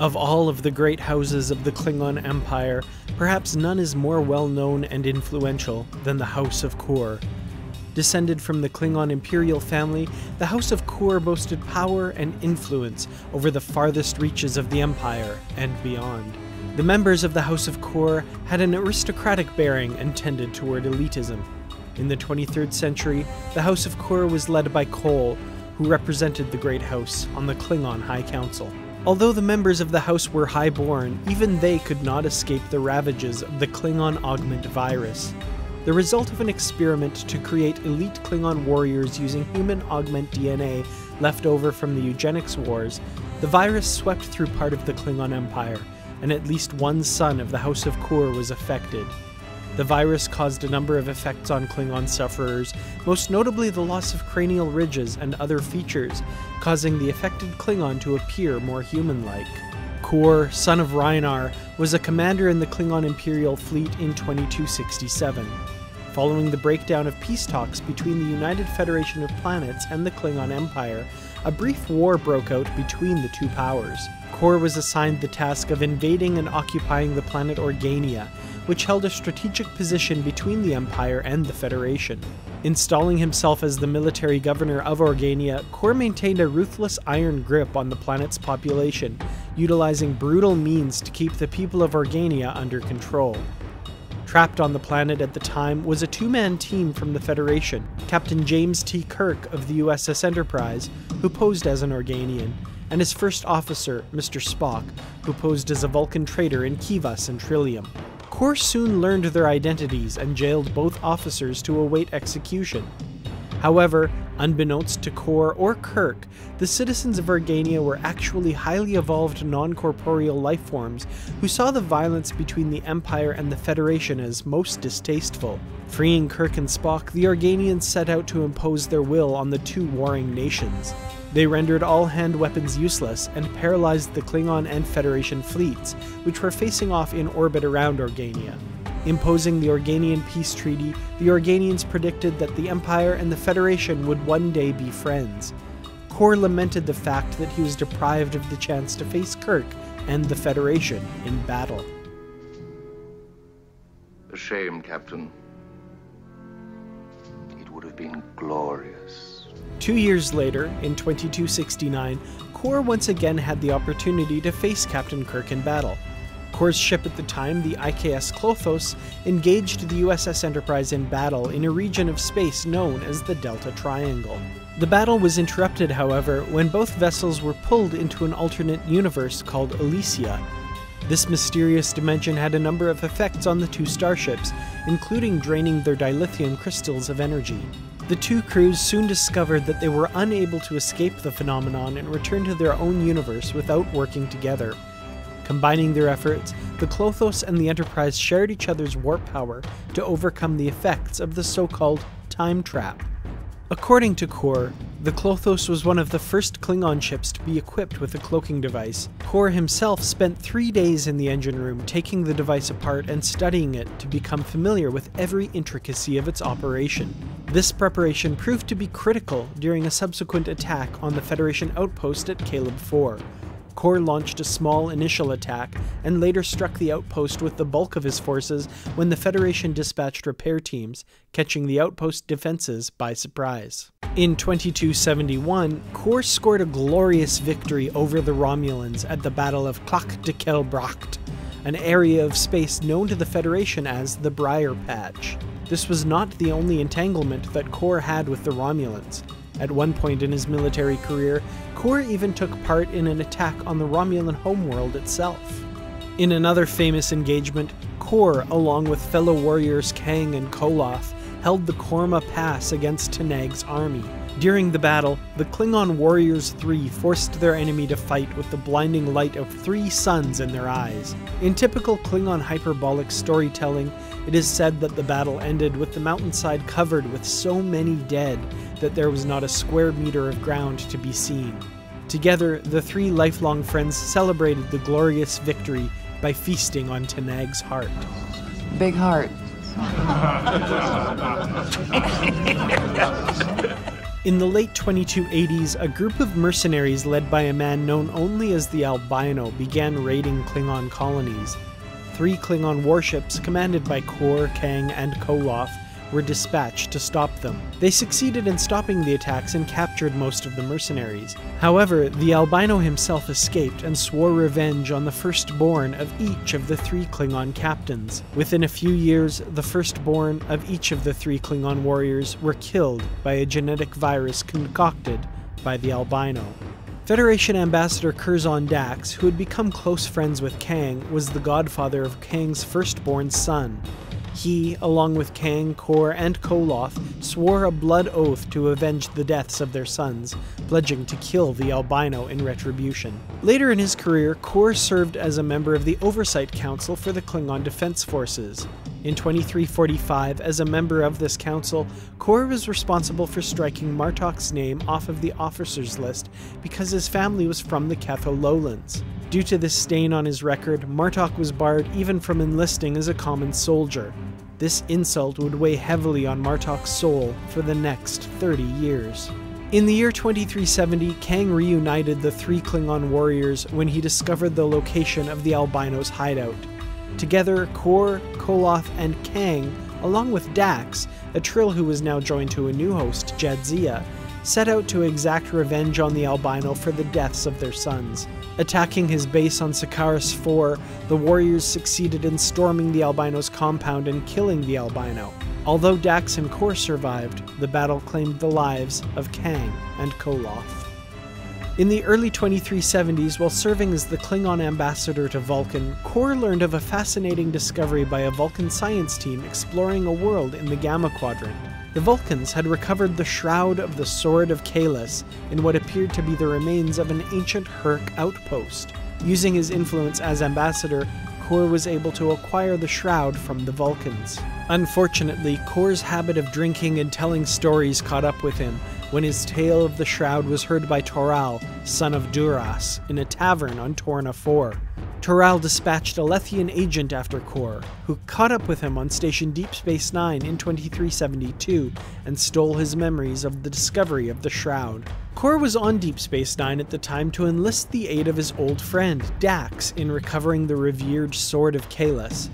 Of all of the great houses of the Klingon Empire, perhaps none is more well-known and influential than the House of Kor. Descended from the Klingon imperial family, the House of Kor boasted power and influence over the farthest reaches of the Empire and beyond. The members of the House of Kor had an aristocratic bearing and tended toward elitism. In the 23rd century, the House of Kor was led by Kol, who represented the Great House on the Klingon High Council. Although the members of the House were high-born, even they could not escape the ravages of the Klingon augment virus. The result of an experiment to create elite Klingon warriors using human augment DNA left over from the eugenics wars, the virus swept through part of the Klingon Empire, and at least one son of the House of Kor was affected. The virus caused a number of effects on Klingon sufferers, most notably the loss of cranial ridges and other features, causing the affected Klingon to appear more human-like. Kor, son of Rhinar, was a commander in the Klingon Imperial Fleet in 2267. Following the breakdown of peace talks between the United Federation of Planets and the Klingon Empire, a brief war broke out between the two powers. Kor was assigned the task of invading and occupying the planet Organia, which held a strategic position between the Empire and the Federation. Installing himself as the military governor of Organia, Kor maintained a ruthless iron grip on the planet's population, utilizing brutal means to keep the people of Organia under control. Trapped on the planet at the time was a two-man team from the Federation, Captain James T. Kirk of the USS Enterprise, who posed as an Organian, and his first officer, Mr. Spock, who posed as a Vulcan trader in Kivas and Trillium. Kor soon learned their identities and jailed both officers to await execution. However, unbeknownst to Kor or Kirk, the citizens of Organia were actually highly evolved non-corporeal lifeforms who saw the violence between the Empire and the Federation as most distasteful. Freeing Kirk and Spock, the Organians set out to impose their will on the two warring nations. They rendered all hand weapons useless and paralyzed the Klingon and Federation fleets, which were facing off in orbit around Organia. Imposing the Organian peace treaty, the Organians predicted that the Empire and the Federation would one day be friends. Kor lamented the fact that he was deprived of the chance to face Kirk and the Federation in battle. A shame, Captain. It would have been glorious. 2 years later, in 2269, Kor once again had the opportunity to face Captain Kirk in battle. Kor's ship at the time, the IKS Klothos, engaged the USS Enterprise in battle in a region of space known as the Delta Triangle. The battle was interrupted, however, when both vessels were pulled into an alternate universe called Elysia. This mysterious dimension had a number of effects on the two starships, including draining their dilithium crystals of energy. The two crews soon discovered that they were unable to escape the phenomenon and return to their own universe without working together. Combining their efforts, the Klothos and the Enterprise shared each other's warp power to overcome the effects of the so-called time trap. According to Kor, the Klothos was one of the first Klingon ships to be equipped with a cloaking device. Kor himself spent 3 days in the engine room taking the device apart and studying it to become familiar with every intricacy of its operation. This preparation proved to be critical during a subsequent attack on the Federation outpost at Caleb 4. Kor launched a small initial attack, and later struck the outpost with the bulk of his forces when the Federation dispatched repair teams, catching the outpost defenses by surprise. In 2271, Kor scored a glorious victory over the Romulans at the Battle of Klak de Kelbracht, an area of space known to the Federation as the Briar Patch. This was not the only entanglement that Kor had with the Romulans. At one point in his military career, Kor even took part in an attack on the Romulan homeworld itself. In another famous engagement, Kor, along with fellow warriors Kang and Koloth, held the Korma Pass against Tanag's army. During the battle, the Klingon Warriors 3 forced their enemy to fight with the blinding light of 3 suns in their eyes. In typical Klingon hyperbolic storytelling, it is said that the battle ended with the mountainside covered with so many dead that there was not a square meter of ground to be seen. Together, the 3 lifelong friends celebrated the glorious victory by feasting on Tanag's heart. Big heart. In the late 2280s, a group of mercenaries led by a man known only as the Albino began raiding Klingon colonies. 3 Klingon warships, commanded by Kor, Kang, and Koloth, were dispatched to stop them. They succeeded in stopping the attacks and captured most of the mercenaries. However, the Albino himself escaped and swore revenge on the firstborn of each of the 3 Klingon captains. Within a few years, the firstborn of each of the 3 Klingon warriors were killed by a genetic virus concocted by the Albino. Federation Ambassador Curzon Dax, who had become close friends with Kang, was the godfather of Kang's firstborn son. He, along with Kang, Kor, and Koloth, swore a blood oath to avenge the deaths of their sons, pledging to kill the Albino in retribution. Later in his career, Kor served as a member of the Oversight Council for the Klingon Defense Forces. In 2345, as a member of this council, Kor was responsible for striking Martok's name off of the officers list because his family was from the Ketho Lowlands. Due to this stain on his record, Martok was barred even from enlisting as a common soldier. This insult would weigh heavily on Martok's soul for the next 30 years. In the year 2370, Kang reunited the 3 Klingon warriors when he discovered the location of the Albino's hideout. Together, Kor, Koloth, and Kang, along with Dax, a Trill who was now joined to a new host, Jadzia, set out to exact revenge on the Albino for the deaths of their sons. Attacking his base on Sakaris 4, the warriors succeeded in storming the Albino's compound and killing the Albino. Although Dax and Kor survived, the battle claimed the lives of Kang and Koloth. In the early 2370s, while serving as the Klingon ambassador to Vulcan, Kor learned of a fascinating discovery by a Vulcan science team exploring a world in the Gamma Quadrant. The Vulcans had recovered the shroud of the Sword of Kahless in what appeared to be the remains of an ancient Herc outpost. Using his influence as ambassador, Kor was able to acquire the shroud from the Vulcans. Unfortunately, Kor's habit of drinking and telling stories caught up with him when his tale of the shroud was heard by Toral, son of Duras, in a tavern on Torna 4. Toral dispatched a Lethian agent after Kor, who caught up with him on Station Deep Space Nine in 2372 and stole his memories of the discovery of the shroud. Kor was on Deep Space Nine at the time to enlist the aid of his old friend, Dax, in recovering the revered Sword of Kahless.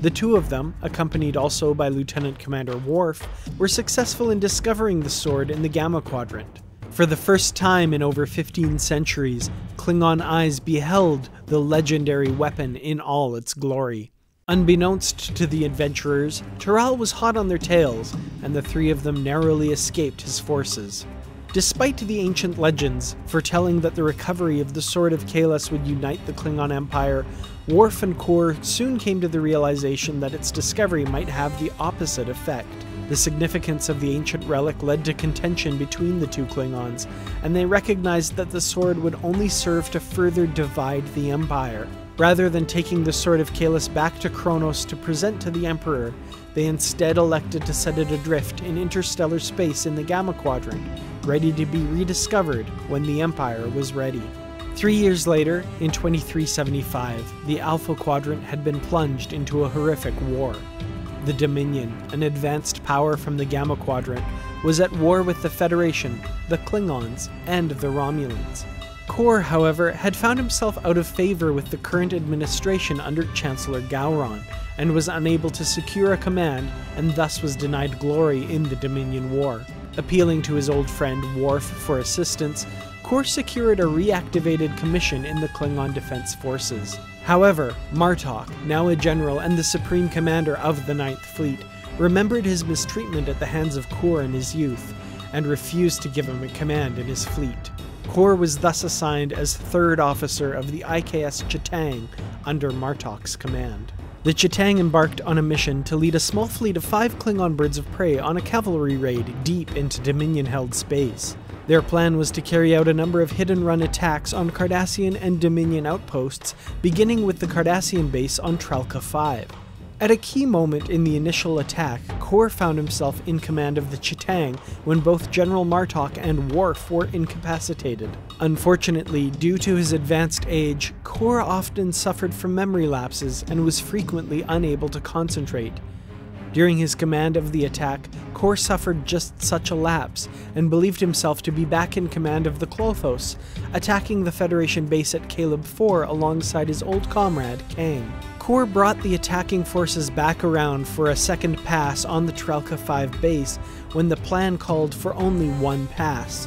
The two of them, accompanied also by Lieutenant Commander Worf, were successful in discovering the sword in the Gamma Quadrant. For the first time in over 15 centuries, Klingon eyes beheld the legendary weapon in all its glory. Unbeknownst to the adventurers, Toral was hot on their tails, and the 3 of them narrowly escaped his forces. Despite the ancient legends foretelling that the recovery of the Sword of Kahless would unite the Klingon Empire, Worf and Kor soon came to the realization that its discovery might have the opposite effect. The significance of the ancient relic led to contention between the 2 Klingons, and they recognized that the sword would only serve to further divide the Empire. Rather than taking the Sword of Kahless back to Kronos to present to the Emperor, they instead elected to set it adrift in interstellar space in the Gamma Quadrant, ready to be rediscovered when the Empire was ready. 3 years later, in 2375, the Alpha Quadrant had been plunged into a horrific war. The Dominion, an advanced power from the Gamma Quadrant, was at war with the Federation, the Klingons, and the Romulans. Kor, however, had found himself out of favor with the current administration under Chancellor Gowron, and was unable to secure a command, and thus was denied glory in the Dominion War. Appealing to his old friend Worf for assistance, Kor secured a reactivated commission in the Klingon Defense Forces. However, Martok, now a general and the supreme commander of the Ninth Fleet, remembered his mistreatment at the hands of Kor in his youth, and refused to give him a command in his fleet. Kor was thus assigned as 3rd officer of the IKS Chitang under Martok's command. The Chitang embarked on a mission to lead a small fleet of 5 Klingon birds of prey on a cavalry raid deep into Dominion-held space. Their plan was to carry out a number of hit-and-run attacks on Cardassian and Dominion outposts, beginning with the Cardassian base on Trelka 5. At a key moment in the initial attack, Kor found himself in command of the Chitang when both General Martok and Worf were incapacitated. Unfortunately, due to his advanced age, Kor often suffered from memory lapses and was frequently unable to concentrate. During his command of the attack, Kor suffered just such a lapse, and believed himself to be back in command of the Klothos, attacking the Federation base at Caleb 4 alongside his old comrade, Kang. Kor brought the attacking forces back around for a second pass on the Trelka 5 base when the plan called for only one pass.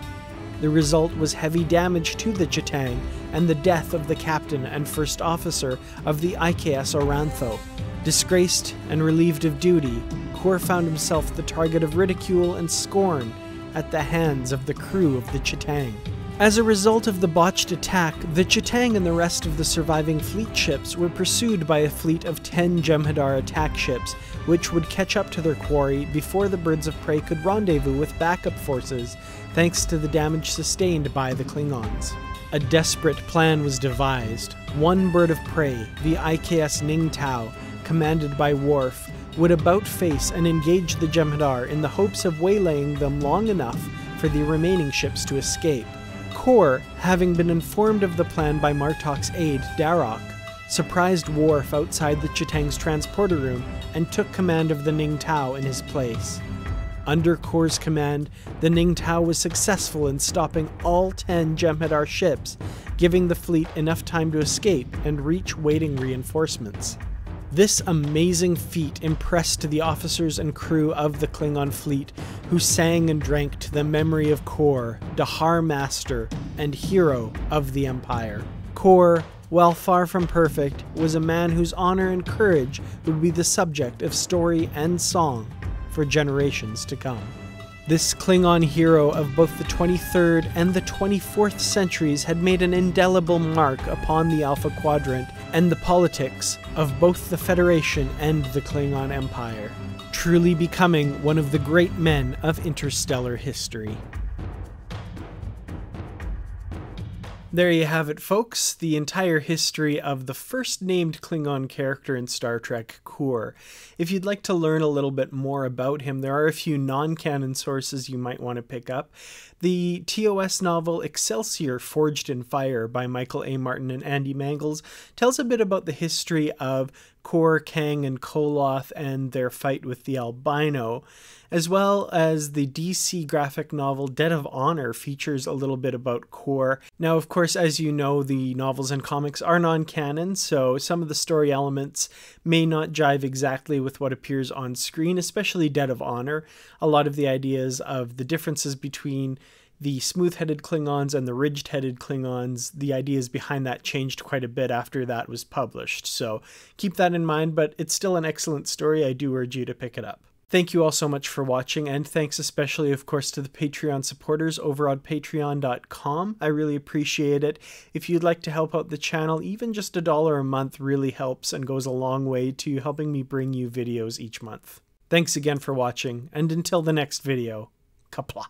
The result was heavy damage to the Chitang and the death of the captain and first officer of the IKS Orantho. Disgraced and relieved of duty, Kor found himself the target of ridicule and scorn at the hands of the crew of the Chitang. As a result of the botched attack, the Chitang and the rest of the surviving fleet ships were pursued by a fleet of 10 Jem'Hadar attack ships, which would catch up to their quarry before the birds of prey could rendezvous with backup forces, thanks to the damage sustained by the Klingons. A desperate plan was devised. One bird of prey, the IKS Ning Tao, commanded by Worf, would about-face and engage the Jem'Hadar in the hopes of waylaying them long enough for the remaining ships to escape. Kor, having been informed of the plan by Martok's aide, Darok, surprised Worf outside the Chitang's transporter room and took command of the Ning Tao in his place. Under Kor's command, the Ning Tao was successful in stopping all 10 Jem'Hadar ships, giving the fleet enough time to escape and reach waiting reinforcements. This amazing feat impressed the officers and crew of the Klingon fleet, who sang and drank to the memory of Kor, Dahar Master and hero of the Empire. Kor, while far from perfect, was a man whose honor and courage would be the subject of story and song for generations to come. This Klingon hero of both the 23rd and the 24th centuries had made an indelible mark upon the Alpha Quadrant and the politics of both the Federation and the Klingon Empire, truly becoming one of the great men of interstellar history. There you have it, folks, the entire history of the first named Klingon character in Star Trek, Kor. If you'd like to learn a little bit more about him, there are a few non-canon sources you might want to pick up. The TOS novel Excelsior Forged in Fire by Michael A. Martin and Andy Mangels tells a bit about the history of Kor, Kang, and Koloth and their fight with the albino, as well as the DC graphic novel Debt of Honor features a little bit about Kor. Now, of course, as you know, the novels and comics are non-canon, so some of the story elements may not jive exactly with what appears on screen, especially Debt of Honor. A lot of the ideas of the differences between the smooth-headed Klingons and the ridged-headed Klingons, the ideas behind that changed quite a bit after that was published, so keep that in mind, but it's still an excellent story. I do urge you to pick it up. Thank you all so much for watching, and thanks especially, of course, to the Patreon supporters over on patreon.com. I really appreciate it. If you'd like to help out the channel, even just $1 a month really helps and goes a long way to helping me bring you videos each month. Thanks again for watching, and until the next video, Qapla'.